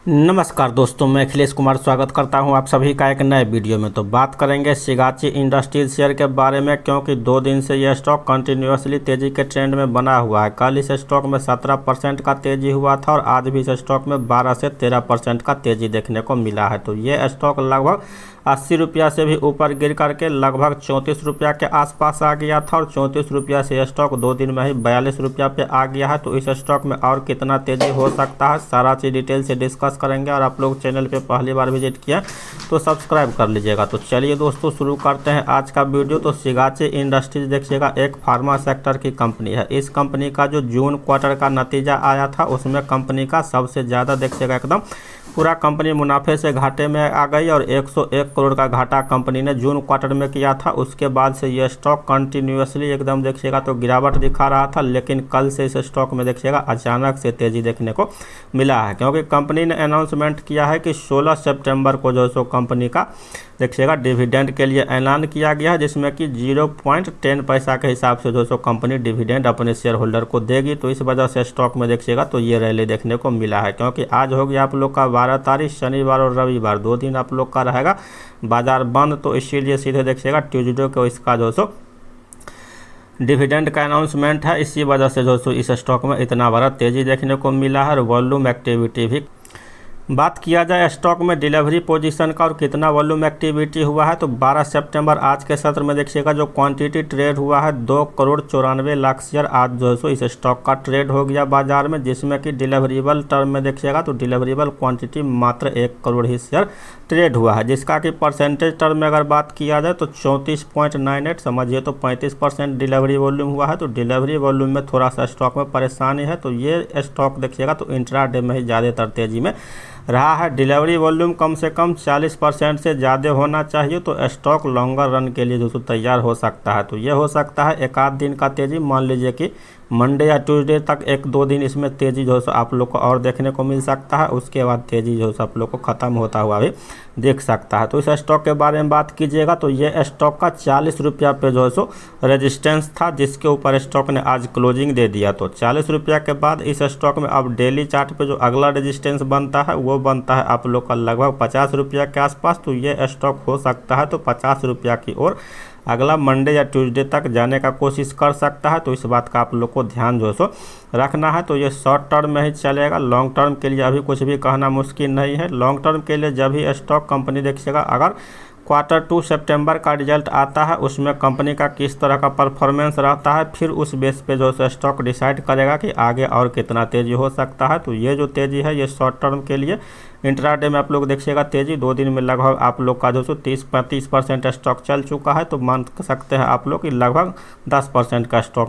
नमस्कार दोस्तों, मैं अखिलेश कुमार स्वागत करता हूं आप सभी का एक नए वीडियो में। तो बात करेंगे शिगाची इंडस्ट्रीज शेयर के बारे में, क्योंकि 2 दिन से यह स्टॉक कंटिन्यूसली तेज़ी के ट्रेंड में बना हुआ है। कल इस स्टॉक में 17% का तेज़ी हुआ था और आज भी इस स्टॉक में 12 से 13% का तेज़ी देखने को मिला है। तो ये स्टॉक लगभग 80 रुपया से भी ऊपर गिर करके लगभग 34 रुपया के आसपास आ गया था और 34 रुपया से स्टॉक 2 दिन में ही 42 रुपया पे आ गया है। तो इस स्टॉक में और कितना तेज़ी हो सकता है, सारा चीज़ डिटेल से डिस्कस करेंगे। और आप लोग चैनल पे पहली बार विजिट किया तो सब्सक्राइब कर लीजिएगा। तो चलिए दोस्तों, शुरू करते हैं आज का वीडियो। तो शिगाची इंडस्ट्रीज देखिएगा, एक फार्मा सेक्टर की कंपनी है। इस कंपनी का जो जून क्वार्टर का नतीजा आया था उसमें कंपनी का सबसे ज़्यादा देखिएगा, एकदम पूरा कंपनी मुनाफे से घाटे में आ गई और 101 करोड़ का घाटा कंपनी ने जून क्वार्टर में किया था। उसके बाद से ये स्टॉक कंटिन्यूसली एकदम देखिएगा तो गिरावट दिखा रहा था, लेकिन कल से इस स्टॉक में देखिएगा अचानक से तेज़ी देखने को मिला है, क्योंकि कंपनी ने अनाउंसमेंट किया है कि 16 सितंबर को जो सो कंपनी का देखिएगा डिविडेंड के लिए ऐलान किया गया है, जिसमें कि 0.10 पैसा के हिसाब से जो सो कंपनी डिविडेंड अपने शेयर होल्डर को देगी। तो इस वजह से स्टॉक में देखिएगा तो ये रैली देखने को मिला है, क्योंकि आज हो गया आप लोग का 12 तारीख, शनिवार और रविवार 2 दिन आप लोग का रहेगा बाजार बंद। तो इसीलिए सीधे देखिएगा ट्यूजडे को इसका जो सो डिविडेंड का अनाउंसमेंट है। इसी वजह से जो सो इस स्टॉक में इतना बड़ा तेज़ी देखने को मिला है। और वॉल्यूम एक्टिविटी भी बात किया जाए स्टॉक में डिलीवरी पोजीशन का और कितना वॉल्यूम एक्टिविटी हुआ है, तो 12 सितंबर आज के सत्र में देखिएगा जो क्वांटिटी ट्रेड हुआ है 2,94,00,000 शेयर आज जो है इस स्टॉक का ट्रेड हो गया बाजार में, जिसमें कि डिलीवरेबल टर्म में देखिएगा तो डिलीवरेबल क्वांटिटी मात्र 1 करोड़ ही शेयर ट्रेड हुआ है, जिसका कि परसेंटेज टर्म में अगर बात किया जाए तो 34.98 समझिए तो 35% डिलीवरी वॉल्यूम हुआ है। तो डिलीवरी वॉल्यूम में थोड़ा सा स्टॉक में परेशानी है। तो ये स्टॉक देखिएगा तो इंट्राडे में ही ज़्यादातर तेज़ी में रहा है। डिलीवरी वॉल्यूम कम से कम 40% से ज़्यादा होना चाहिए, तो स्टॉक लॉन्गर रन के लिए जो तैयार हो सकता है। तो ये हो सकता है एक आध दिन का तेज़ी, मान लीजिए कि मंडे या ट्यूसडे तक 1-2 दिन इसमें तेज़ी जो है आप लोग को और देखने को मिल सकता है। उसके बाद तेज़ी जो है आप लोग को ख़त्म होता हुआ भी देख सकता है। तो इस स्टॉक के बारे में बात कीजिएगा तो ये स्टॉक का 40 रुपया पे जो है सो रेजिस्टेंस था, जिसके ऊपर स्टॉक ने आज क्लोजिंग दे दिया। तो 40 रुपया के बाद इस स्टॉक में अब डेली चार्ट पे जो अगला रेजिस्टेंस बनता है वो बनता है आप लोग का लगभग 50 रुपया के आसपास। तो ये स्टॉक हो सकता है तो 50 रुपया की ओर अगला मंडे या ट्यूसडे तक जाने का कोशिश कर सकता है। तो इस बात का आप लोग को ध्यान जो सो रखना है। तो ये शॉर्ट टर्म में ही चलेगा, लॉन्ग टर्म के लिए अभी कुछ भी कहना मुश्किल नहीं है। लॉन्ग टर्म के लिए जब भी स्टॉक कंपनी देखिएगा अगर Q2 सितंबर का रिजल्ट आता है उसमें कंपनी का किस तरह का परफॉर्मेंस रहता है, फिर उस बेस पे जो स्टॉक डिसाइड करेगा कि आगे और कितना तेज़ी हो सकता है। तो ये जो तेज़ी है ये शॉर्ट टर्म के लिए, इंट्राडे में आप लोग देखिएगा तेज़ी 2 दिन में लगभग आप लोग का जो 30-35% स्टॉक चल चुका है। तो मान सकते हैं आप लोग कि लगभग 10% का स्टॉक